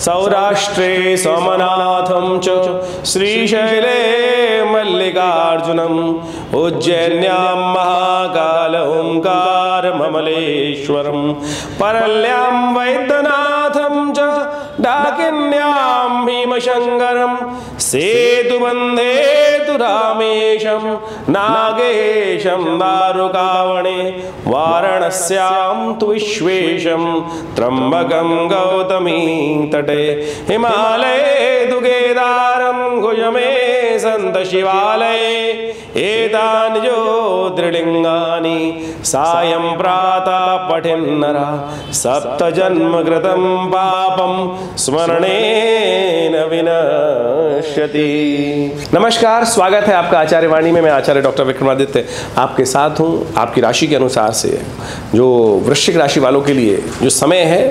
सौराष्ट्रे सोमनाथं च श्रीशैले मल्लिकार्जुनम् उज्जैन्यां महाकाल ओंकारममलेश्वरं परल्यां वैद्यनाथं च डाकिन्यां भीमशङ्करं सेतुबन्धे तु रामेशं नागेशं दारुकावणे वाराणस्यां तु विश्वेशं त्र्यम्बकं गौतमी तटे हिमालये तु केदारं गुजमे सन्त शिवालये एतानि ज्योतिर्लिङ्गानि सायं प्रातः पठेन्नरः सप्तजन्मकृतं पापं स्मरणेन विनश्यति। नमस्कार, स्वागत है आपका आचार्य वाणी में। मैं आचार्य डॉक्टर विक्रमादित्य आपके साथ हूँ। आपकी राशि के अनुसार से जो वृश्चिक राशि वालों के लिए जो समय है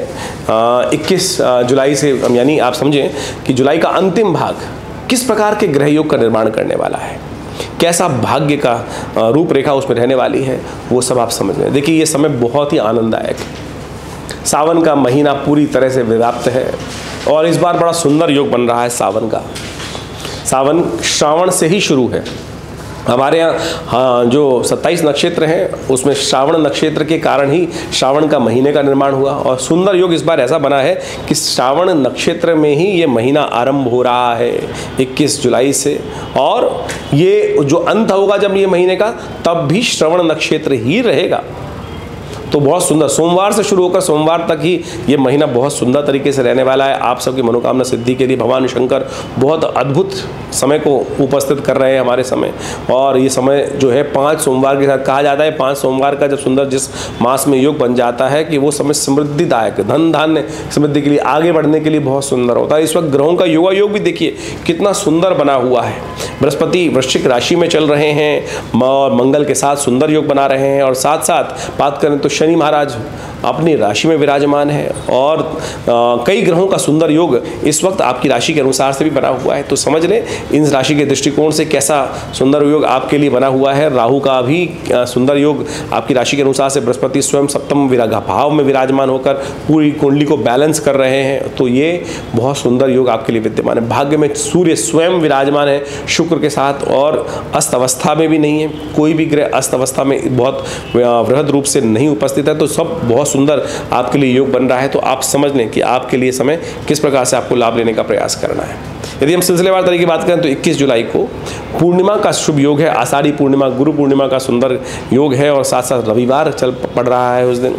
21 जुलाई से, यानी आप समझें कि जुलाई का अंतिम भाग किस प्रकार के ग्रह योग का निर्माण करने वाला है, कैसा भाग्य का रूपरेखा उसमें रहने वाली है, वो सब आप समझ लें। देखिए, ये समय बहुत ही आनंददायक है। सावन का महीना पूरी तरह से व्याप्त है और इस बार बड़ा सुंदर योग बन रहा है सावन का। सावन श्रावण से ही शुरू है। हमारे यहाँ जो 27 नक्षत्र हैं उसमें श्रावण नक्षत्र के कारण ही श्रावण का महीने का निर्माण हुआ और सुंदर योग इस बार ऐसा बना है कि श्रावण नक्षत्र में ही ये महीना आरंभ हो रहा है 21 जुलाई से, और ये जो अंत होगा जब ये महीने का, तब भी श्रवण नक्षत्र ही रहेगा। तो बहुत सुंदर, सोमवार से शुरू होकर सोमवार तक ही ये महीना बहुत सुंदर तरीके से रहने वाला है। आप सबकी मनोकामना सिद्धि के लिए भगवान शंकर बहुत अद्भुत समय को उपस्थित कर रहे हैं हमारे समय। और ये समय जो है 5 सोमवार के साथ कहा जाता है, 5 सोमवार का जब सुंदर जिस मास में योग बन जाता है कि वो समय समृद्धिदायक, धन धान्य समृद्धि के लिए, आगे बढ़ने के लिए बहुत सुंदर होता है। इस वक्त ग्रहों का योगा योग भी देखिए कितना सुंदर बना हुआ है। बृहस्पति वृश्चिक राशि में चल रहे हैं और मंगल के साथ सुंदर योग बना रहे हैं, और साथ साथ बात करें तो शनि महाराज अपनी राशि में विराजमान है और कई ग्रहों का सुंदर योग इस वक्त आपकी राशि के अनुसार से भी बना हुआ है। तो समझ लें इन राशि के दृष्टिकोण से कैसा सुंदर योग आपके लिए बना हुआ है। राहु का भी सुंदर योग आपकी राशि के अनुसार से, बृहस्पति स्वयं सप्तम भाव में विराजमान होकर पूरी कुंडली को बैलेंस कर रहे हैं। तो ये बहुत सुंदर योग आपके लिए विद्यमान है। भाग्य में सूर्य स्वयं विराजमान है शुक्र के साथ और अस्त अवस्था में भी नहीं है। कोई भी ग्रह अस्त अवस्था में बहुत वृहद रूप से नहीं उपस्थित है। तो सब बहुत सुंदर आपके लिए योग बन रहा है। तो आप समझ लें कि आपके लिए समय किस प्रकार से आपको लाभ लेने का प्रयास करना है। यदि हम सिलसिलेवार तरीके की बात करें तो 21 जुलाई को पूर्णिमा का शुभ योग है। आषाढ़ी पूर्णिमा, गुरु पूर्णिमा का सुंदर योग है और साथ साथ रविवार चल पड़ रहा है उस दिन।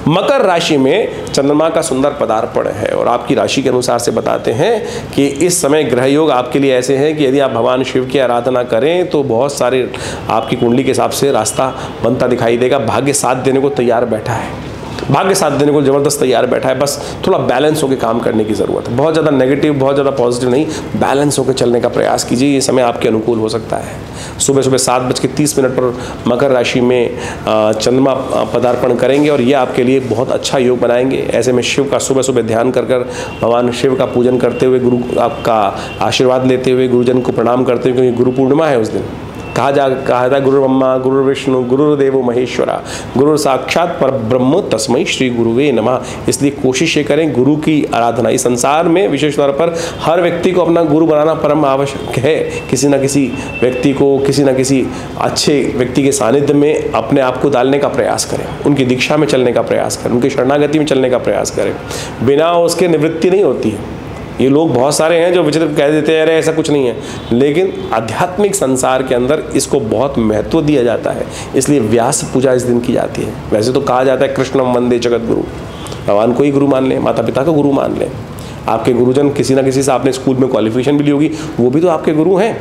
मकर राशि में चंद्रमा का सुंदर पदार्पण है और आपकी राशि के अनुसार से बताते हैं कि इस समय ग्रह योग आपके लिए ऐसे हैं कि यदि आप भगवान शिव की आराधना करें तो बहुत सारे आपकी कुंडली के हिसाब से रास्ता बनता दिखाई देगा। भाग्य साथ देने को तैयार बैठा है, भाग्य साथ देने को जबरदस्त तैयार बैठा है। बस थोड़ा बैलेंस होकर काम करने की ज़रूरत है। बहुत ज़्यादा नेगेटिव, बहुत ज़्यादा पॉजिटिव नहीं, बैलेंस होकर चलने का प्रयास कीजिए। ये समय आपके अनुकूल हो सकता है। सुबह सुबह 7:30 पर मकर राशि में चंद्रमा पदार्पण करेंगे और ये आपके लिए बहुत अच्छा योग बनाएंगे। ऐसे में शिव का सुबह सुबह ध्यान कर भगवान शिव का पूजन करते हुए, गुरु आपका आशीर्वाद लेते हुए, गुरुजन को प्रणाम करते हुए, क्योंकि गुरु पूर्णिमा है उस दिन। कहा था गुरु ब्रह्मा गुरु विष्णु गुरुदेव महेश्वरा गुरु साक्षात पर ब्रह्म तस्मै श्री गुरुवे नमः। इसलिए कोशिश ये करें गुरु की आराधना। इस संसार में विशेष तौर पर हर व्यक्ति को अपना गुरु बनाना परम आवश्यक है। किसी न किसी व्यक्ति को, किसी न किसी अच्छे व्यक्ति के सानिध्य में अपने आप को डालने का प्रयास करें, उनकी दीक्षा में चलने का प्रयास करें, उनकी शरणागति में चलने का प्रयास करें। बिना उसके निवृत्ति नहीं होती है। ये लोग बहुत सारे हैं जो विचित्र कह देते हैं अरे ऐसा कुछ नहीं है, लेकिन आध्यात्मिक संसार के अंदर इसको बहुत महत्व दिया जाता है। इसलिए व्यास पूजा इस दिन की जाती है। वैसे तो कहा जाता है कृष्णम वंदे जगत गुरु, भगवान को ही गुरु मान लें, माता पिता को गुरु मान लें। आपके गुरुजन किसी ना किसी से आपने स्कूल में क्वालिफिकेशन भी ली होगी, वो भी तो आपके गुरु हैं।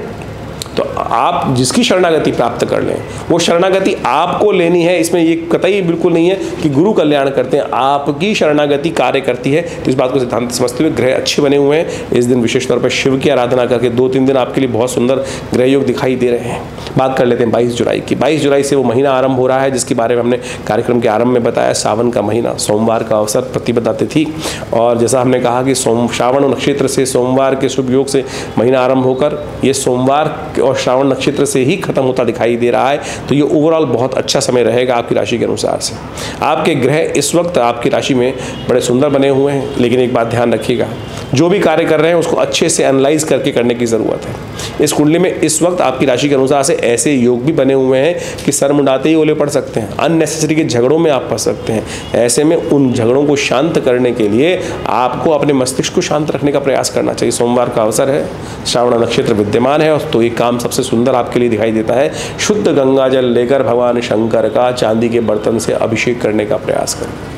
तो आप जिसकी शरणागति प्राप्त कर लें, वो शरणागति आपको लेनी है। इसमें ये कतई बिल्कुल नहीं है कि गुरु कल्याण करते हैं, आपकी शरणागति कार्य करती है। तो इस बात को सिद्धांत समझते हुए ग्रह अच्छे बने हुए हैं। इस दिन विशेष तौर पर शिव की आराधना करके 2-3 दिन आपके लिए बहुत सुंदर ग्रह योग दिखाई दे रहे हैं। बात कर लेते हैं 22 जुलाई की। 22 जुलाई से वो महीना आरंभ हो रहा है जिसके बारे में हमने कार्यक्रम के आरंभ में बताया। सावन का महीना, सोमवार का अवसर, प्रतिपदा तिथि, और जैसा हमने कहा कि श्रावण नक्षत्र से सोमवार के शुभ योग से महीना आरंभ होकर ये सोमवार और श्रावण नक्षत्र से ही खत्म होता दिखाई दे रहा है। तो ये ओवरऑल बहुत अच्छा समय रहेगा आपकी राशि के अनुसार से। आपके ग्रह इस वक्त आपकी राशि में बड़े सुंदर बने हुए हैं, लेकिन एक बात ध्यान रखिएगा, जो भी कार्य कर रहे हैं उसको अच्छे से एनालाइज करके करने की ज़रूरत है। इस कुंडली में इस वक्त आपकी राशि के अनुसार से ऐसे योग भी बने हुए हैं कि सर मुंडाते ही ओले पड़ सकते हैं, अननेसेसरी के झगड़ों में आप फंस सकते हैं। ऐसे में उन झगड़ों को शांत करने के लिए आपको अपने मस्तिष्क को शांत रखने का प्रयास करना चाहिए। सोमवार का अवसर है, श्रावण नक्षत्र विद्यमान है, तो ये काम सबसे सुंदर आपके लिए दिखाई देता है। शुद्ध गंगा जल लेकर भगवान शंकर का चांदी के बर्तन से अभिषेक करने का प्रयास करें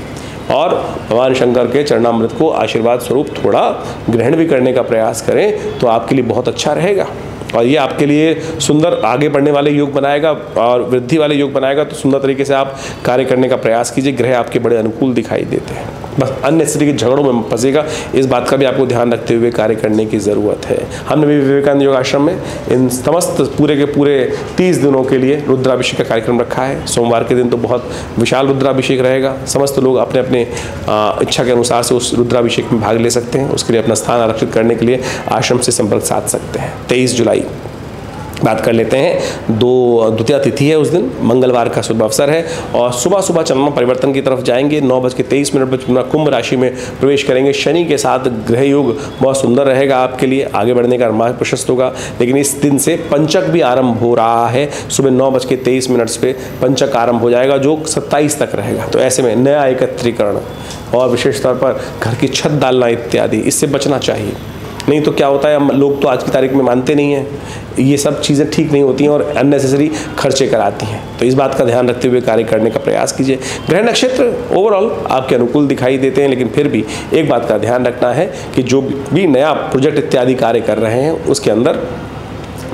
और भगवान शंकर के चरणामृत को आशीर्वाद स्वरूप थोड़ा ग्रहण भी करने का प्रयास करें, तो आपके लिए बहुत अच्छा रहेगा। और ये आपके लिए सुंदर आगे बढ़ने वाले योग बनाएगा और वृद्धि वाले योग बनाएगा। तो सुंदर तरीके से आप कार्य करने का प्रयास कीजिए। ग्रह आपके बड़े अनुकूल दिखाई देते हैं, बस अननेसेसरी के झगड़ों में फंसेगा, इस बात का भी आपको ध्यान रखते हुए कार्य करने की ज़रूरत है। हमने भी विवेकानंद योग आश्रम में इन समस्त पूरे के पूरे 30 दिनों के लिए रुद्राभिषेक का कार्यक्रम रखा है। सोमवार के दिन तो बहुत विशाल रुद्राभिषेक रहेगा। समस्त लोग अपने अपने इच्छा के अनुसार से उस रुद्राभिषेक में भाग ले सकते हैं। उसके लिए अपना स्थान आरक्षित करने के लिए आश्रम से संपर्क साध सकते हैं। 23 जुलाई बात कर लेते हैं। द्वितीया तिथि है, उस दिन मंगलवार का शुभ अवसर है और सुबह सुबह चंद्रमा परिवर्तन की तरफ जाएंगे। 9:23 पर कुंभ राशि में प्रवेश करेंगे। शनि के साथ ग्रह योग बहुत सुंदर रहेगा आपके लिए, आगे बढ़ने का मार्ग प्रशस्त होगा। लेकिन इस दिन से पंचक भी आरंभ हो रहा है। सुबह 9:23 पे पंचक आरंभ हो जाएगा, जो 27 तक रहेगा। तो ऐसे में नया एकत्रीकरण और विशेष तौर पर घर की छत डालना इत्यादि, इससे बचना चाहिए। नहीं तो क्या होता है, हम लोग तो आज की तारीख में मानते नहीं हैं, ये सब चीज़ें ठीक नहीं होती हैं और अननेसेसरी खर्चे कराती हैं। तो इस बात का ध्यान रखते हुए कार्य करने का प्रयास कीजिए। ग्रह नक्षत्र ओवरऑल आपके अनुकूल दिखाई देते हैं, लेकिन फिर भी एक बात का ध्यान रखना है कि जो भी नया प्रोजेक्ट इत्यादि कार्य कर रहे हैं उसके अंदर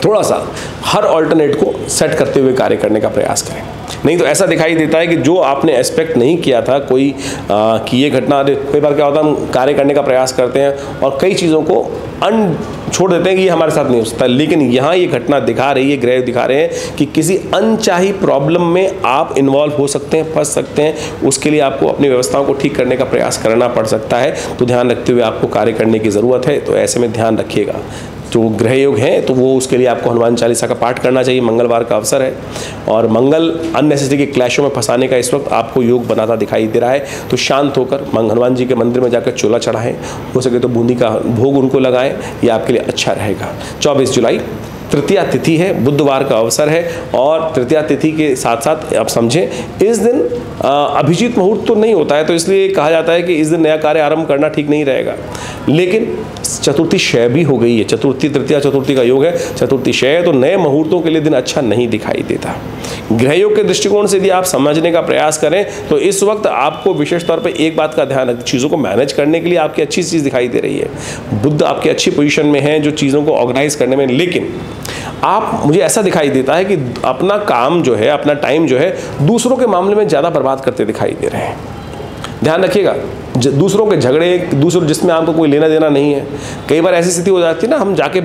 थोड़ा सा हर ऑल्टरनेट को सेट करते हुए कार्य करने का प्रयास करें। नहीं तो ऐसा दिखाई देता है कि जो आपने एक्सपेक्ट नहीं किया था कोई कि ये घटना, कई बार क्या होता है हम कार्य करने का प्रयास करते हैं और कई चीज़ों को छोड़ देते हैं कि ये हमारे साथ नहीं हो सकता। लेकिन यहाँ ये घटना दिखा रही है, ग्रह दिखा रहे हैं कि किसी अनचाही प्रॉब्लम में आप इन्वॉल्व हो सकते हैं, फंस सकते हैं। उसके लिए आपको अपनी व्यवस्थाओं को ठीक करने का प्रयास करना पड़ सकता है। तो ध्यान रखते हुए आपको कार्य करने की ज़रूरत है। तो ऐसे में ध्यान रखिएगा। जो ग्रह योग हैं तो वो उसके लिए आपको हनुमान चालीसा का पाठ करना चाहिए। मंगलवार का अवसर है और मंगल अननेसेसरी के क्लैशों में फंसाने का इस वक्त आपको योग बनाता दिखाई दे रहा है। तो शांत होकर हनुमान जी के मंदिर में जाकर चोला चढ़ाएं, हो सके तो बूंदी का भोग उनको लगाएं, ये आपके लिए अच्छा रहेगा। 24 जुलाई तृतीया तिथि है, बुधवार का अवसर है और तृतीया तिथि के साथ साथ आप समझें इस दिन अभिजीत मुहूर्त तो नहीं होता है, तो इसलिए कहा जाता है कि इस दिन नया कार्य आरंभ करना ठीक नहीं रहेगा। लेकिन चतुर्थी क्षय भी हो गई है, चतुर्थी तृतीया चतुर्थी का योग है, चतुर्थी क्षय, तो नए मुहूर्तों के लिए दिन अच्छा नहीं दिखाई देता। ग्रह योग के दृष्टिकोण से यदि आप समझने का प्रयास करें तो इस वक्त आपको विशेष तौर पर एक बात का ध्यान रखें, चीज़ों को मैनेज करने के लिए आपकी अच्छी चीज़ दिखाई दे रही है। बुध आपकी अच्छी पोजीशन में है जो चीज़ों को ऑर्गेनाइज करने में, लेकिन आप, मुझे ऐसा दिखाई देता है कि अपना काम जो है, अपना टाइम जो है दूसरों के मामले में ज़्यादा बर्बाद करते दिखाई दे रहे हैं। ध्यान रखिएगा, दूसरों के झगड़े, दूसरों जिसमें आपको कोई लेना देना नहीं है। कई बार ऐसी स्थिति हो जाती है ना, हम जाके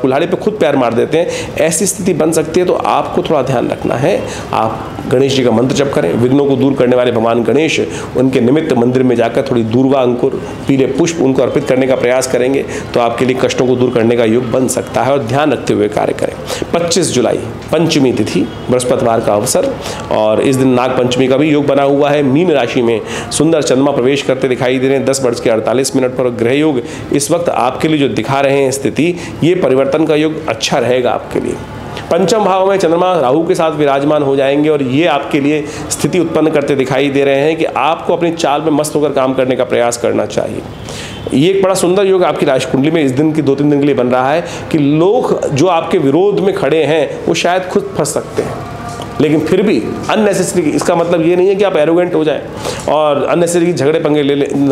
कुल्हाड़ी पे खुद पैर मार देते हैं, ऐसी स्थिति बन सकती है। तो आपको थोड़ा ध्यान रखना है। आप गणेश जी का मंत्र जप करें, विघ्नों को दूर करने वाले भगवान गणेश, उनके निमित्त मंदिर में जाकर थोड़ी दूर्वा अंकुर, पीले पुष्प उनको अर्पित करने का प्रयास करेंगे तो आपके लिए कष्टों को दूर करने का योग बन सकता है। और ध्यान रखते हुए कार्य करें। 25 जुलाई पंचमी तिथि, बृहस्पतिवार का अवसर और इस दिन नाग पंचमी का भी योग बना हुआ है। मीन राशि में सुंदर चंद्रमा प्रवेश करते दिखाई दे रहे हैं 10:48 पर। ग्रह योग इस वक्त आपके लिए जो दिखा रहे हैं स्थिति, ये परिवर्तन का योग अच्छा रहेगा आपके लिए। पंचम भाव में चंद्रमा राहु के साथ विराजमान हो जाएंगे और ये आपके लिए स्थिति उत्पन्न करते दिखाई दे रहे हैं कि आपको अपनी चाल में मस्त होकर काम करने का प्रयास करना चाहिए। ये एक बड़ा सुंदर योग आपकी राशि कुंडली में इस दिन की 2-3 दिन के लिए बन रहा है कि लोग जो आपके विरोध में खड़े हैं वो शायद खुद फंस सकते हैं, लेकिन फिर भी अननेसेसरी, इसका मतलब ये नहीं है कि आप एरोगेंट हो जाएं और अननेसेसरी झगड़े पंगे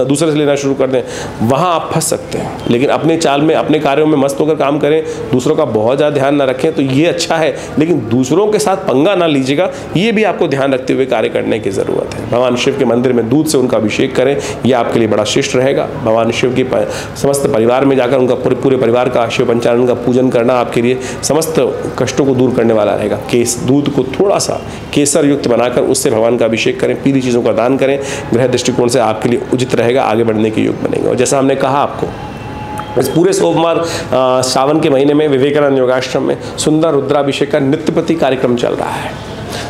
दूसरे से लेना शुरू कर दें, वहाँ आप फंस सकते हैं। लेकिन अपने चाल में, अपने कार्यों में मस्त होकर काम करें, दूसरों का बहुत ज़्यादा ध्यान ना रखें, तो ये अच्छा है। लेकिन दूसरों के साथ पंगा ना लीजिएगा, ये भी आपको ध्यान रखते हुए कार्य करने की ज़रूरत है। भगवान शिव के मंदिर में दूध से उनका अभिषेक करें, यह आपके लिए बड़ा श्रेष्ठ रहेगा। भगवान शिव की समस्त परिवार में जाकर उनका पूरे परिवार का शिव पंचानन का पूजन करना आपके लिए समस्त कष्टों को दूर करने वाला रहेगा। दूध को थोड़ा सा केसर युक्त बनाकर उससे भगवान का अभिषेक करें, पीली चीज़ों का दान करें। ग्रह दृष्टिकोण से आपके लिए उचित रहेगा, आगे बढ़ने के योग बनेंगे। और जैसा हमने कहा आपको इस पूरे सोमवार सावन के महीने में विवेकानंद योगाश्रम में सुंदर रुद्राभिषेक का नित्य प्रति कार्यक्रम चल रहा है।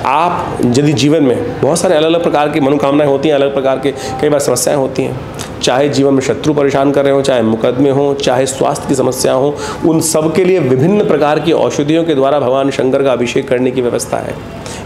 आप यदि जीवन में बहुत सारे अलग अलग प्रकार की मनोकामनाएं होती हैं, अलग प्रकार के कई बार समस्याएं होती हैं, चाहे जीवन में शत्रु परेशान कर रहे हो, चाहे मुकदमे हो, चाहे स्वास्थ्य की समस्या हो, उन सब के लिए विभिन्न प्रकार की औषधियों के द्वारा भगवान शंकर का अभिषेक करने की व्यवस्था है।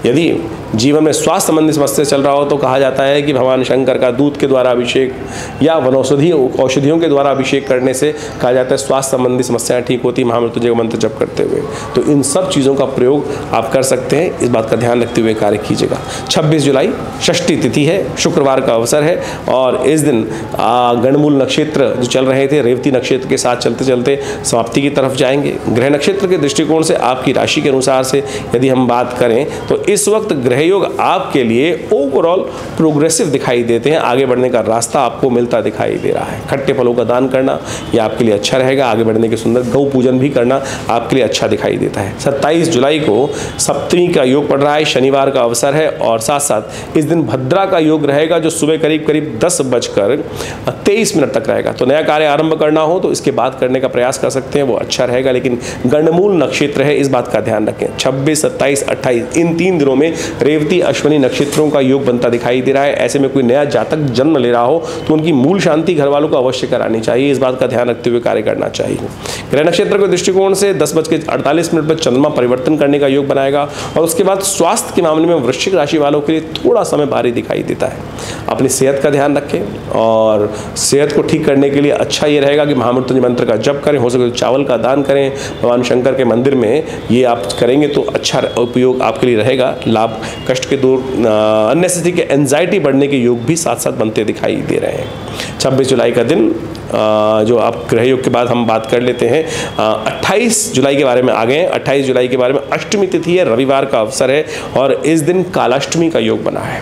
यदि जीवन में स्वास्थ्य संबंधी समस्या चल रहा हो तो कहा जाता है कि भगवान शंकर का दूध के द्वारा अभिषेक या वनौषधि औषधियों के द्वारा अभिषेक करने से कहा जाता है स्वास्थ्य संबंधी समस्याएं ठीक होती है महामृत्युंजय मंत्र जप करते हुए। तो इन सब चीज़ों का प्रयोग आप कर सकते हैं, इस बात का ध्यान रखते हुए कार्य कीजिएगा। 26 जुलाई षष्ठी तिथि है, शुक्रवार का अवसर है और इस दिन गणमूल नक्षत्र जो चल रहे थे रेवती नक्षत्र के साथ चलते चलते समाप्ति की तरफ जाएंगे। ग्रह नक्षत्र के दृष्टिकोण से आपकी राशि के अनुसार से यदि हम बात करें तो इस वक्त ग्रह योग आपके लिए ओवरऑल प्रोग्रेसिव दिखाई देते हैं। आगे बढ़ने का रास्ता आपको मिलता दिखाई दे रहा है। खट्टे फलों का दान करना यह आपके लिए अच्छा रहेगा। आगे बढ़ने के सुंदर गौ पूजन भी करना आपके लिए अच्छा दिखाई देता है। 27 जुलाई को सप्तमी का योग पड़ रहा है, शनिवार का अवसर है और साथ साथ इस दिन भद्रा का योग रहेगा जो सुबह करीब 10:23 तक रहेगा। तो नया कार्य आरंभ करना हो तो इसके बाद करने का प्रयास कर सकते हैं, वो अच्छा रहेगा। लेकिन गंडमूल नक्षत्र है, इस बात का ध्यान रखें। 26, 27, 28 इन 3 दिनों में रेवती अश्विनी नक्षत्रों का योग बनता दिखाई दे रहा है। ऐसे में कोई नया जातक जन्म ले रहा हो तो उनकी मूल शांति घर वालों को अवश्य करानी चाहिए, इस बात का ध्यान रखते हुए कार्य करना चाहिए। ग्रह नक्षत्र के दृष्टिकोण से 10:48 पर चंद्रमा परिवर्तन करने का योग बनाएगा और उसके बाद स्वास्थ्य के मामले में वृश्चिक राशि वालों के लिए थोड़ा समय भारी दिखाई देता है। अपनी सेहत का ध्यान रखें और सेहत को ठीक करने के लिए अच्छा ये रहेगा कि महामृत्युंजय मंत्र का जप करें, हो सके तो चावल का दान करें भगवान शंकर के मंदिर में। ये आप करेंगे तो अच्छा उपयोग आपके लिए रहेगा। लाभ, कष्ट के दूर, अननेसेसरी के एंजाइटी बढ़ने के योग भी साथ साथ बनते दिखाई दे रहे हैं। 26 जुलाई का दिन जो आप ग्रह योग के बाद हम बात कर लेते हैं। 28 जुलाई के बारे में आ गए हैं। 28 जुलाई के बारे में अष्टमी तिथि है, रविवार का अवसर है और इस दिन कालाष्टमी का योग बना है।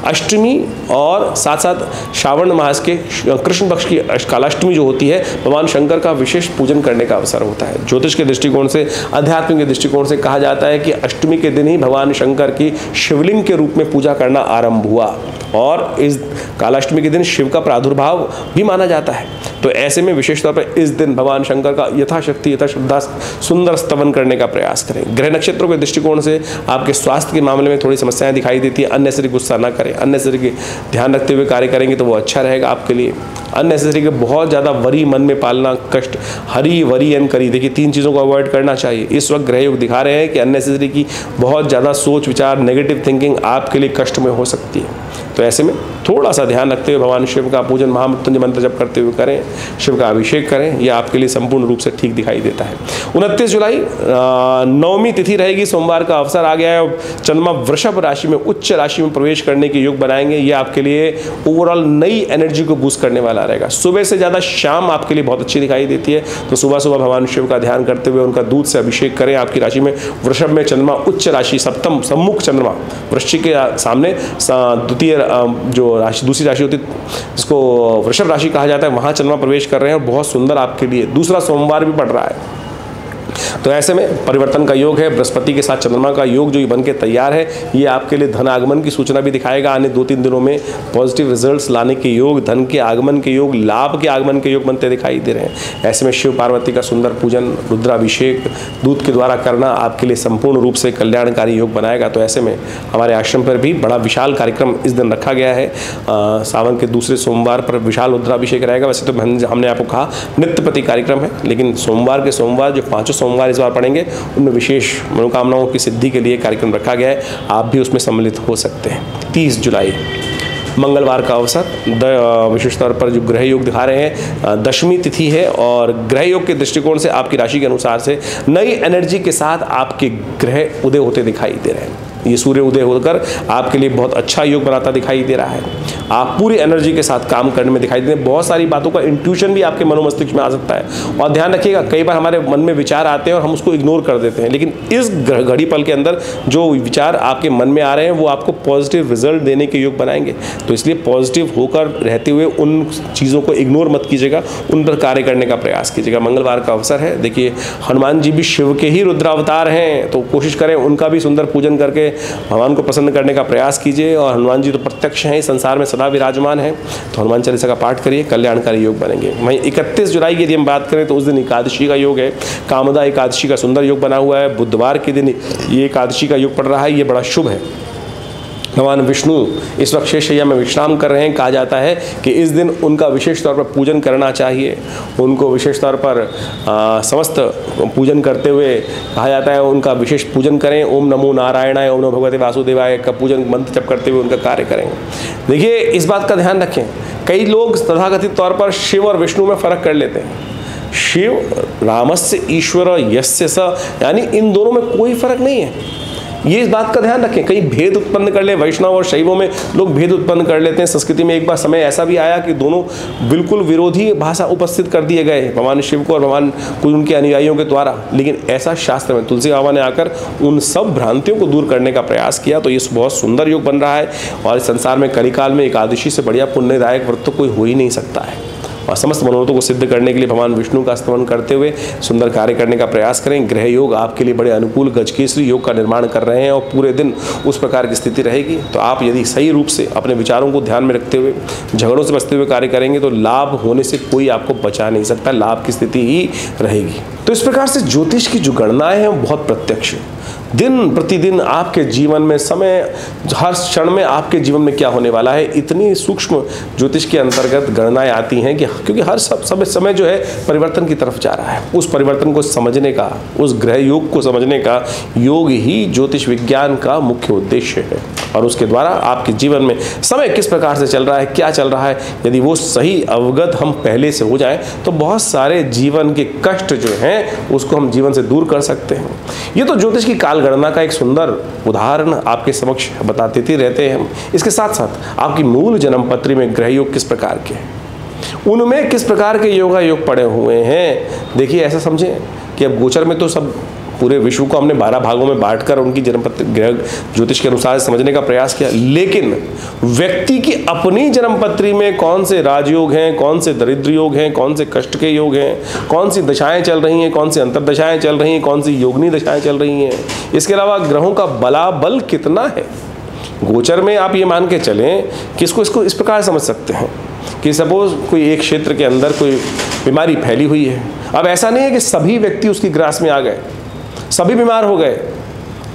अष्टमी और साथ साथ श्रावण मास के कृष्ण पक्ष की कालाष्टमी जो होती है भगवान शंकर का विशेष पूजन करने का अवसर होता है। ज्योतिष के दृष्टिकोण से, अध्यात्म के दृष्टिकोण से कहा जाता है कि अष्टमी के दिन ही भगवान शंकर की शिवलिंग के रूप में पूजा करना आरंभ हुआ और इस कालाष्टमी के दिन शिव का प्रादुर्भाव भी माना जाता है। तो ऐसे में विशेष तौर पर इस दिन भगवान शंकर का यथाशक्ति यथाश्रद्धा सुंदर स्तवन करने का प्रयास करें। ग्रह नक्षत्रों के दृष्टिकोण से आपके स्वास्थ्य के मामले में थोड़ी समस्याएं दिखाई देती है। अननेसेसरी गुस्सा ना करें, अननेसेसरी के ध्यान रखते हुए कार्य करेंगे तो वो अच्छा रहेगा आपके लिए। अननेसेसरी के बहुत ज़्यादा वरी मन में पालना, कष्ट, हरी वरी एंड करी, देखिए 3 चीज़ों को अवॉइड करना चाहिए। इस वक्त ग्रह योग दिखा रहे हैं कि अननेसेसरी की बहुत ज़्यादा सोच विचार, नेगेटिव थिंकिंग आपके लिए कष्ट में हो सकती है। तो ऐसे में थोड़ा सा ध्यान रखते हुए भगवान शिव का पूजन महामृत्युंजय मंत्र जप करते हुए करें, शिव का अभिषेक करें, यह आपके लिए संपूर्ण रूप से ठीक दिखाई देता है। 29 जुलाई नवमी तिथि रहेगी, सोमवार का अवसर आ गया है। चंद्रमा वृषभ राशि में उच्च राशि में प्रवेश करने के योग बनाएंगे। ये आपके लिए ओवरऑल नई एनर्जी को बूस्ट करने वाला रहेगा। सुबह से ज़्यादा शाम आपके लिए बहुत अच्छी दिखाई देती है, तो सुबह सुबह भगवान शिव का ध्यान करते हुए उनका दूध से अभिषेक करें। आपकी राशि में वृषभ में चंद्रमा उच्च राशि, सप्तम सम्मुख चंद्रमा वृश्चिक के सामने द्वितीय जो राशि, दूसरी राशि होती है जिसको वृषभ राशि कहा जाता है, वहाँ चंद्रमा प्रवेश कर रहे हैं और बहुत सुंदर आपके लिए दूसरा सोमवार भी पड़ रहा है। तो ऐसे में परिवर्तन का योग है, बृहस्पति के साथ चंद्रमा का योग जो बन के तैयार है, ये आपके लिए धन आगमन की सूचना भी दिखाएगा। आने 2-3 दिनों में पॉजिटिव रिजल्ट्स लाने के योग, धन के आगमन के योग, लाभ के आगमन के योग बनते दिखाई दे रहे हैं। ऐसे में शिव पार्वती का सुंदर पूजन, रुद्राभिषेक दूध के द्वारा करना आपके लिए संपूर्ण रूप से कल्याणकारी योग बनाएगा। तो ऐसे में हमारे आश्रम पर भी बड़ा विशाल कार्यक्रम इस दिन रखा गया है। सावन के दूसरे सोमवार पर विशाल रुद्राभिषेक रहेगा। वैसे तो हमने आपको कहा नित्य प्रति कार्यक्रम है, लेकिन सोमवार के सोमवार जो 5 सोमवार इस बार पढ़ेंगे उनमें विशेष मनोकामनाओं की सिद्धि के लिए कार्यक्रम रखा गया है। आप भी उसमें सम्मिलित हो सकते हैं। 30 जुलाई मंगलवार का अवसर, विशेष तौर पर जो ग्रह योग दिखा रहे हैं, दशमी तिथि है और ग्रह योग के दृष्टिकोण से आपकी राशि के अनुसार से नई एनर्जी के साथ आपके ग्रह उदय होते दिखाई दे रहे हैं। ये सूर्य उदय होकर आपके लिए बहुत अच्छा योग बनाता दिखाई दे रहा है। आप पूरी एनर्जी के साथ काम करने में दिखाई देते हैं। बहुत सारी बातों का इंट्यूशन भी आपके मनोमस्तिष्क में आ सकता है। और ध्यान रखिएगा, कई बार हमारे मन में विचार आते हैं और हम उसको इग्नोर कर देते हैं, लेकिन इस घड़ी पल के अंदर जो विचार आपके मन में आ रहे हैं वो आपको पॉजिटिव रिजल्ट देने के योग बनाएंगे। तो इसलिए पॉजिटिव होकर रहते हुए उन चीज़ों को इग्नोर मत कीजिएगा, उन पर कार्य करने का प्रयास कीजिएगा। मंगलवार का अवसर है। देखिए हनुमान जी भी शिव के ही रुद्रावतार हैं, तो कोशिश करें उनका भी सुंदर पूजन करके भगवान को प्रसन्न करने का प्रयास कीजिए। और हनुमान जी तो प्रत्यक्ष हैं, इस संसार में सदा विराजमान है, तो हनुमान चालीसा का पाठ करिए, कल्याणकारी योग बनेंगे। वहीं 31 जुलाई की यदि हम बात करें तो उस दिन एकादशी का योग है, कामदा एकादशी का सुंदर योग बना हुआ है। बुधवार के दिन ये एकादशी का योग पड़ रहा है, ये बड़ा शुभ है। भगवान विष्णु इस वक्त शेषशैया में विश्राम कर रहे हैं। कहा जाता है कि इस दिन उनका विशेष तौर पर पूजन करना चाहिए, उनको विशेष तौर पर समस्त पूजन करते हुए कहा जाता है उनका विशेष पूजन करें। ओम नमो नारायणाय, ओम नमो भगवते वासुदेवाय का पूजन मंत्र जप करते हुए उनका कार्य करेंगे। देखिए, इस बात का ध्यान रखें, कई लोग तथाकथित तौर पर शिव और विष्णु में फ़र्क कर लेते हैं। शिव रामस्य ईश्वर यस्य स, यानी इन दोनों में कोई फ़र्क नहीं है। ये इस बात का ध्यान रखें, कई भेद उत्पन्न कर ले, वैष्णव और शैवों में लोग भेद उत्पन्न कर लेते हैं। संस्कृति में एक बार समय ऐसा भी आया कि दोनों बिल्कुल विरोधी भाषा उपस्थित कर दिए गए, भगवान शिव को और भगवान कुछ उनके अनुयायियों के द्वारा। लेकिन ऐसा शास्त्र में तुलसी बाबा ने आकर उन सब भ्रांतियों को दूर करने का प्रयास किया। तो ये बहुत सुंदर योग बन रहा है। और इस संसार में कलिकाल में एकादशी से बढ़िया पुण्यदायक व्रत तो कोई हो ही नहीं सकता है। और समस्त मनोरथों को सिद्ध करने के लिए भगवान विष्णु का स्तमन करते हुए सुंदर कार्य करने का प्रयास करें। ग्रह योग आपके लिए बड़े अनुकूल गजकेसरी योग का निर्माण कर रहे हैं और पूरे दिन उस प्रकार की स्थिति रहेगी। तो आप यदि सही रूप से अपने विचारों को ध्यान में रखते हुए झगड़ों से बचते हुए कार्य करेंगे तो लाभ होने से कोई आपको बचा नहीं सकता, लाभ की स्थिति ही रहेगी। तो इस प्रकार से ज्योतिष की जो गणनाएं हैं वो बहुत प्रत्यक्ष है। दिन प्रतिदिन आपके जीवन में समय, हर क्षण में आपके जीवन में क्या होने वाला है, इतनी सूक्ष्म ज्योतिष के अंतर्गत गणनाएं आती हैं कि क्योंकि हर समय जो है परिवर्तन की तरफ जा रहा है। उस परिवर्तन को समझने का, उस ग्रह योग को समझने का योग ही ज्योतिष विज्ञान का मुख्य उद्देश्य है। और उसके द्वारा आपके जीवन में समय किस प्रकार से चल रहा है, क्या चल रहा है, यदि वो सही अवगत हम पहले से हो जाएं तो बहुत सारे जीवन के कष्ट जो हैं उसको हम जीवन से दूर कर सकते हैं। ये तो ज्योतिष की काल गणना का एक सुंदर उदाहरण आपके समक्ष बताते रहते हैं हम। इसके साथ साथ आपकी मूल जन्म पत्री में ग्रह योग किस प्रकार के हैं, उनमें किस प्रकार के योगा योग पड़े हुए हैं। देखिए, ऐसा समझें कि अब गोचर में तो सब पूरे विश्व को हमने 12 भागों में बांटकर उनकी जन्मपत्री ग्रह ज्योतिष के अनुसार समझने का प्रयास किया, लेकिन व्यक्ति की अपनी जन्मपत्री में कौन से राजयोग हैं, कौन से दरिद्र योग हैं, कौन से कष्ट के योग हैं, कौन सी दशाएं चल रही हैं, कौन सी अंतर्दशाएं चल रही हैं, कौन सी योगनी दशाएं चल रही हैं, इसके अलावा ग्रहों का बलाबल कितना है। गोचर में आप ये मान के चलें कि इसको इस प्रकार समझ सकते हैं कि सपोज कोई एक क्षेत्र के अंदर कोई बीमारी फैली हुई है। अब ऐसा नहीं है कि सभी व्यक्ति उसकी ग्रास में आ गए, सभी बीमार हो गए,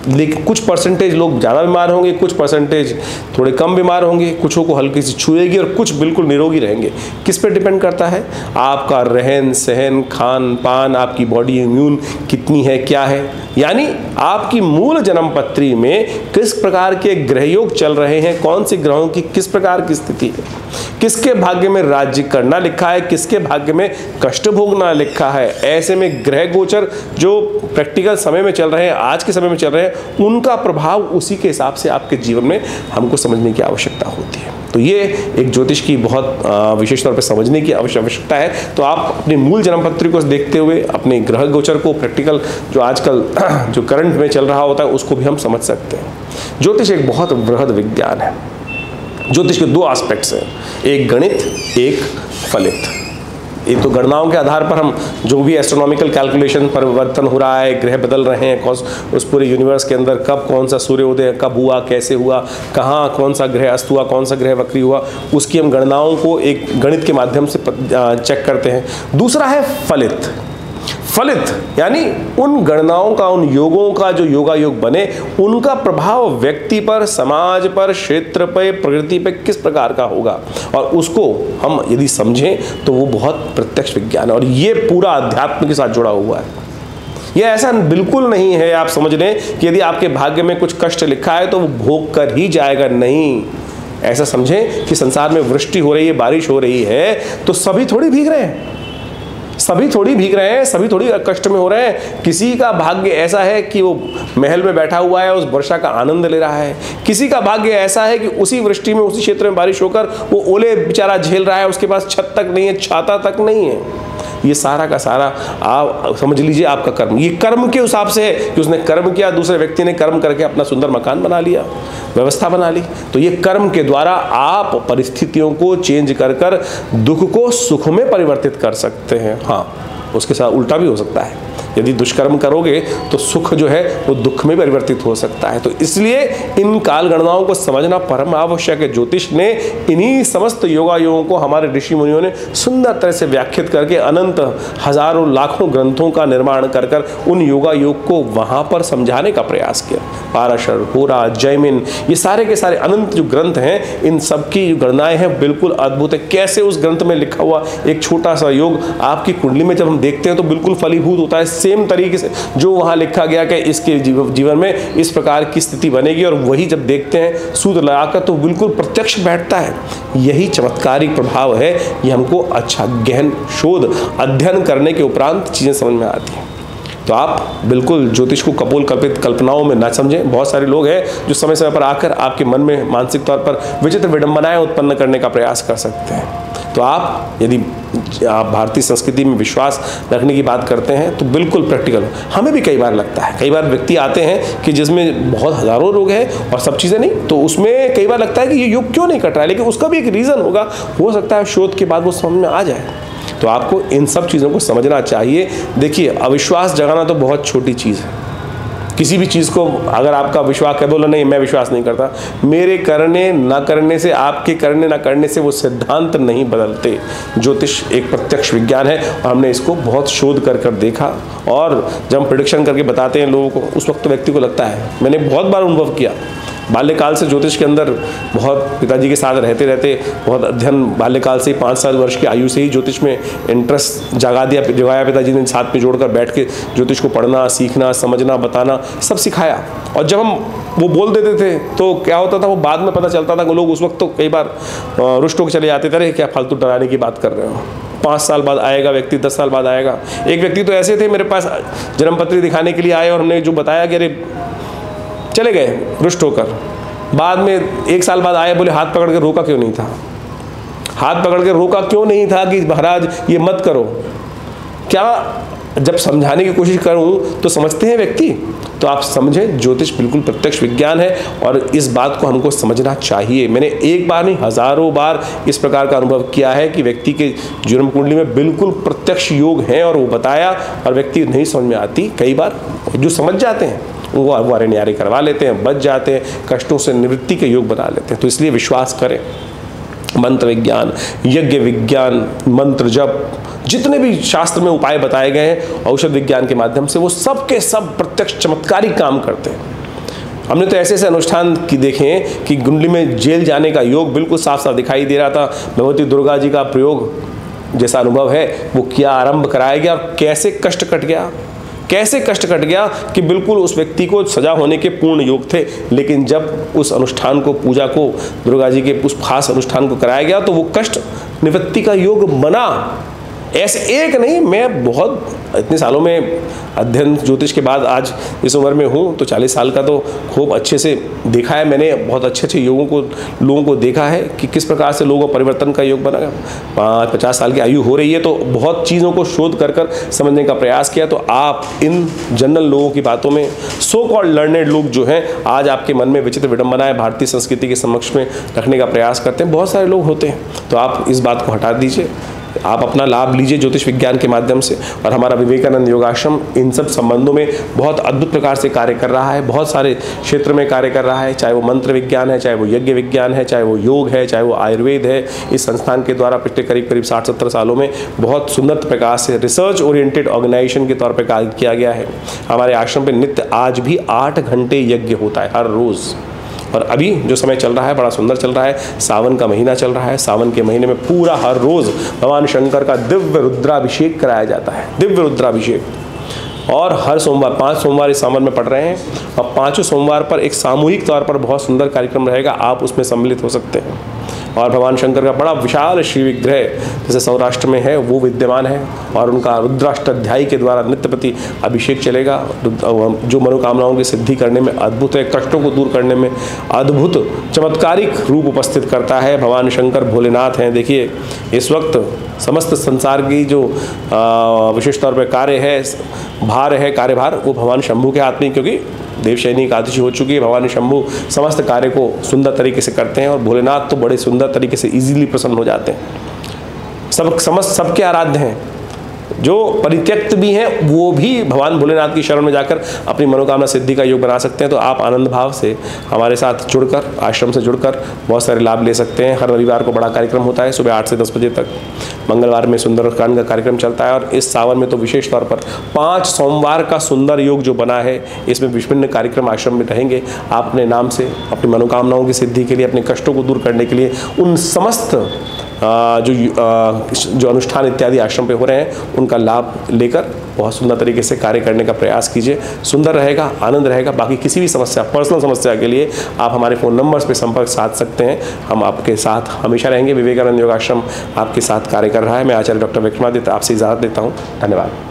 लेकिन कुछ परसेंटेज लोग ज़्यादा बीमार होंगे, कुछ परसेंटेज थोड़े कम बीमार होंगे, कुछों को हल्की सी छुएगी और कुछ बिल्कुल निरोगी रहेंगे। किस पे डिपेंड करता है? आपका रहन सहन, खान पान, आपकी बॉडी इम्यून कितनी है, क्या है। यानी आपकी मूल जन्म पत्री में किस प्रकार के ग्रहयोग चल रहे हैं, कौन से ग्रहों की किस प्रकार की स्थिति है, किसके भाग्य में राज्य करना लिखा है, किसके भाग्य में कष्ट भोगना लिखा है। ऐसे में ग्रह गोचर जो प्रैक्टिकल समय में चल रहे हैं, आज के समय में चल रहे हैं, उनका प्रभाव उसी के हिसाब से आपके जीवन में हमको समझने की आवश्यकता होती है। तो ये एक ज्योतिष की बहुत विशेष तौर पर समझने की आवश्यकता है। तो आप अपनी मूल जन्म पत्री को देखते हुए अपने ग्रह गोचर को प्रैक्टिकल जो आजकल जो करंट में चल रहा होता है उसको भी हम समझ सकते हैं। ज्योतिष एक बहुत बृहद विज्ञान है। ज्योतिष के 2 एस्पेक्ट्स हैं, एक गणित, एक फलित। एक तो गणनाओं के आधार पर हम जो भी एस्ट्रोनॉमिकल कैलकुलेशन परिवर्तन हो रहा है, ग्रह बदल रहे हैं, उस पूरे यूनिवर्स के अंदर कब कौन सा सूर्योदय कब हुआ, कैसे हुआ, कहाँ कौन सा ग्रह अस्त हुआ, कौन सा ग्रह वक्री हुआ, उसकी हम गणनाओं को एक गणित के माध्यम से चेक करते हैं। दूसरा है फलित। फलित यानी उन गणनाओं का, उन योगों का जो योगा योग बने, उनका प्रभाव व्यक्ति पर, समाज पर, क्षेत्र पर, प्रकृति पर किस प्रकार का होगा, और उसको हम यदि समझें तो वो बहुत प्रत्यक्ष विज्ञान है। और ये पूरा अध्यात्म के साथ जुड़ा हुआ है। ये ऐसा बिल्कुल नहीं है आप समझ लें कि यदि आपके भाग्य में कुछ कष्ट लिखा है तो वो भोग कर ही जाएगा, नहीं। ऐसा समझें कि संसार में वृष्टि हो रही है, बारिश हो रही है, तो सभी थोड़ी भीग रहे हैं, सभी थोड़ी भीग रहे हैं, सभी थोड़ी कष्ट में हो रहे हैं। किसी का भाग्य ऐसा है कि वो महल में बैठा हुआ है, उस वर्षा का आनंद ले रहा है। किसी का भाग्य ऐसा है कि उसी वृष्टि में, उसी क्षेत्र में बारिश होकर वो ओले बेचारा झेल रहा है, उसके पास छत तक नहीं है, छाता तक नहीं है। ये सारा का सारा आप समझ लीजिए आपका कर्म, ये कर्म के हिसाब से है कि उसने कर्म किया, दूसरे व्यक्ति ने कर्म करके अपना सुंदर मकान बना लिया, व्यवस्था बना ली। तो ये कर्म के द्वारा आप परिस्थितियों को चेंज कर दुख को सुख में परिवर्तित कर सकते हैं। हाँ, उसके साथ उल्टा भी हो सकता है। यदि दुष्कर्म करोगे तो सुख जो है वो दुख में परिवर्तित हो सकता है। तो इसलिए इन काल गणनाओं को समझना परम आवश्यक है। ज्योतिष ने इन्हीं समस्त योगायोगों को हमारे ऋषि मुनियों ने सुंदर तरह से व्याख्यात करके अनंत हजारों लाखों ग्रंथों का निर्माण कर कर उन योगायोग को वहां पर समझाने का प्रयास किया। पाराशर, होरा, जैमिन, ये सारे के सारे अनंत जो ग्रंथ हैं, इन सब की गणनाएं हैं बिल्कुल अद्भुत है। कैसे उस ग्रंथ में लिखा हुआ एक छोटा सा योग आपकी कुंडली में जब हम देखते हैं तो बिल्कुल फलीभूत होता है। सेम तरीके से जो वहां लिखा गया कि इसके जीवन में इस प्रकार की स्थिति बनेगी, और वही जब देखते हैं सूत्र लगाकर तो बिल्कुल प्रत्यक्ष बैठता है। यही चमत्कारिक प्रभाव है। ये हमको अच्छा गहन शोध अध्ययन करने के उपरांत चीजें समझ में आती हैं। तो आप बिल्कुल ज्योतिष को कपोल कल्पित कल्पनाओं में ना समझें। बहुत सारे लोग हैं जो समय समय पर आकर आपके मन में मानसिक तौर पर विचित्र विडंबनाएं उत्पन्न करने का प्रयास कर सकते हैं। तो आप यदि आप भारतीय संस्कृति में विश्वास रखने की बात करते हैं तो बिल्कुल प्रैक्टिकल। हमें भी कई बार लगता है, कई बार व्यक्ति आते हैं कि जिसमें बहुत हजारों रोग हैं और सब चीज़ें नहीं, तो उसमें कई बार लगता है कि ये योग क्यों नहीं कट रहा है, लेकिन उसका भी एक रीज़न होगा। हो सकता है शोध के बाद वो समझ में आ जाए। तो आपको इन सब चीज़ों को समझना चाहिए। देखिए, अविश्वास जगाना तो बहुत छोटी चीज़ है। किसी भी चीज़ को अगर आपका विश्वास कर बोला नहीं मैं विश्वास नहीं करता, मेरे करने ना करने से, आपके करने ना करने से वो सिद्धांत नहीं बदलते। ज्योतिष एक प्रत्यक्ष विज्ञान है और हमने इसको बहुत शोध कर कर देखा, और जब हम प्रेडिक्शन करके बताते हैं लोगों को, उस वक्त तो व्यक्ति को लगता है, मैंने बहुत बार अनुभव किया। बाल्यकाल से ज्योतिष के अंदर बहुत पिताजी के साथ रहते रहते बहुत अध्ययन, बाल्यकाल से 5-7 वर्ष की आयु से ही ज्योतिष में इंटरेस्ट जगाया पिताजी ने। साथ में जोड़कर बैठ के ज्योतिष को पढ़ना, सीखना, समझना, बताना सब सिखाया। और जब हम वो बोल देते थे तो क्या होता था, वो बाद में पता चलता था कि लोग उस वक्त तो कई बार रुष्ट होकर चले जाते थे, अरे क्या फालतू डराने की बात कर रहे हो। 5 साल बाद आएगा व्यक्ति, 10 साल बाद आएगा। एक व्यक्ति तो ऐसे थे मेरे पास जन्मपत्री दिखाने के लिए आए और हमने जो बताया कि अरे चले गए रुष्ट होकर। बाद में 1 साल बाद आए, बोले हाथ पकड़ के रोका क्यों नहीं था, हाथ पकड़ के रोका क्यों नहीं था कि महाराज ये मत करो। क्या जब समझाने की कोशिश करूं तो समझते हैं व्यक्ति। तो आप समझें, ज्योतिष बिल्कुल प्रत्यक्ष विज्ञान है और इस बात को हमको समझना चाहिए। मैंने एक बार नहीं हजारों बार इस प्रकार का अनुभव किया है कि व्यक्ति के जन्म कुंडली में बिल्कुल प्रत्यक्ष योग हैं और वो बताया, और व्यक्ति नहीं समझ में आती। कई बार जो समझ जाते हैं वो अरे न्यारे करवा लेते हैं, बच जाते हैं, कष्टों से निवृत्ति के योग बना लेते हैं। तो इसलिए विश्वास करें। मंत्र विज्ञान, यज्ञ विज्ञान, मंत्र जप, जितने भी शास्त्र में उपाय बताए गए हैं औषध विज्ञान के माध्यम से, वो सब के सब प्रत्यक्ष चमत्कारी काम करते हैं। हमने तो ऐसे ऐसे अनुष्ठान की देखे हैं कि कुंडली में जेल जाने का योग बिल्कुल साफ साफ दिखाई दे रहा था। भगवती दुर्गा जी का प्रयोग जैसा अनुभव है वो किया, आरंभ कराया गया, और कैसे कष्ट कट गया, कैसे कष्ट कट गया कि बिल्कुल उस व्यक्ति को सजा होने के पूर्ण योग थे। लेकिन जब उस अनुष्ठान को, पूजा को, दुर्गा जी के उस खास अनुष्ठान को कराया गया तो वो कष्ट निवृत्ति का योग बना। ऐसे एक नहीं, मैं बहुत इतने सालों में अध्ययन ज्योतिष के बाद आज इस उम्र में हूँ तो 40 साल का तो खूब अच्छे से देखा है मैंने। बहुत अच्छे अच्छे लोगों को देखा है कि किस प्रकार से लोगों परिवर्तन का योग बना। 50 साल की आयु हो रही है तो बहुत चीज़ों को शोध कर कर समझने का प्रयास किया। तो आप इन जनरल लोगों की बातों में, सो कॉल्ड लर्नेड लोग जो हैं, आज आपके मन में विचित्र विडंबनाएं भारतीय संस्कृति के समक्ष में रखने का प्रयास करते हैं। बहुत सारे लोग होते हैं। तो आप इस बात को हटा दीजिए, आप अपना लाभ लीजिए ज्योतिष विज्ञान के माध्यम से। और हमारा विवेकानंद योगाश्रम इन सब संबंधों में बहुत अद्भुत प्रकार से कार्य कर रहा है, बहुत सारे क्षेत्र में कार्य कर रहा है, चाहे वो मंत्र विज्ञान है, चाहे वो यज्ञ विज्ञान है, चाहे वो योग है, चाहे वो आयुर्वेद है। इस संस्थान के द्वारा पिछले करीब 60-70 सालों में बहुत सुंदर प्रकार से रिसर्च ओरिएंटेड ऑर्गेनाइजेशन के तौर पर कार्य किया गया है। हमारे आश्रम पर नित्य आज भी 8 घंटे यज्ञ होता है हर रोज़। और अभी जो समय चल रहा है बड़ा सुंदर चल रहा है। सावन का महीना चल रहा है। सावन के महीने में पूरा हर रोज़ भगवान शंकर का दिव्य रुद्राभिषेक कराया जाता है, दिव्य रुद्राभिषेक। और हर सोमवार, 5 सोमवार इस सावन में पड़ रहे हैं, और 5 सोमवार पर एक सामूहिक तौर पर बहुत सुंदर कार्यक्रम रहेगा, आप उसमें सम्मिलित हो सकते हैं। और भगवान शंकर का बड़ा विशाल श्री विग्रह जैसे सौराष्ट्र में है वो विद्यमान है, और उनका रुद्राष्टाध्यायी के द्वारा नित्य प्रति अभिषेक चलेगा, जो मनोकामनाओं की सिद्धि करने में अद्भुत है, कष्टों को दूर करने में अद्भुत चमत्कारिक रूप उपस्थित करता है। भगवान शंकर भोलेनाथ हैं। देखिए, इस वक्त समस्त संसार की जो विशेष तौर पर कार्य है, भार है, कार्यभार, वो भगवान शंभू के हाथ में, क्योंकि देवशयनी एकादशी हो चुकी है। भगवान शंभू समस्त कार्य को सुंदर तरीके से करते हैं, और भोलेनाथ तो बड़े सुंदर तरीके से इजीली प्रसन्न हो जाते हैं। सबके आराध्य हैं। जो परित्यक्त भी हैं वो भी भगवान भोलेनाथ की शरण में जाकर अपनी मनोकामना सिद्धि का योग बना सकते हैं। तो आप आनंद भाव से हमारे साथ जुड़कर, आश्रम से जुड़कर बहुत सारे लाभ ले सकते हैं। हर रविवार को बड़ा कार्यक्रम होता है सुबह 8 से 10 बजे तक। मंगलवार में सुंदरकांड का कार्यक्रम चलता है और इस सावन में तो विशेष तौर पर 5 सोमवार का सुंदर योग जो बना है, इसमें विभिन्न कार्यक्रम आश्रम में रहेंगे। आप अपने नाम से अपनी मनोकामनाओं की सिद्धि के लिए, अपने कष्टों को दूर करने के लिए उन समस्त जो अनुष्ठान इत्यादि आश्रम पे हो रहे हैं उनका लाभ लेकर बहुत सुंदर तरीके से कार्य करने का प्रयास कीजिए। सुंदर रहेगा, आनंद रहेगा। बाकी किसी भी समस्या, पर्सनल समस्या के लिए आप हमारे फ़ोन नंबर्स पे संपर्क साध सकते हैं। हम आपके साथ हमेशा रहेंगे। विवेकानंद योगाश्रम आपके साथ कार्य कर रहा है। मैं आचार्य डॉक्टर विक्रमादित्य आपसे इजाज़त लेता हूँ। धन्यवाद।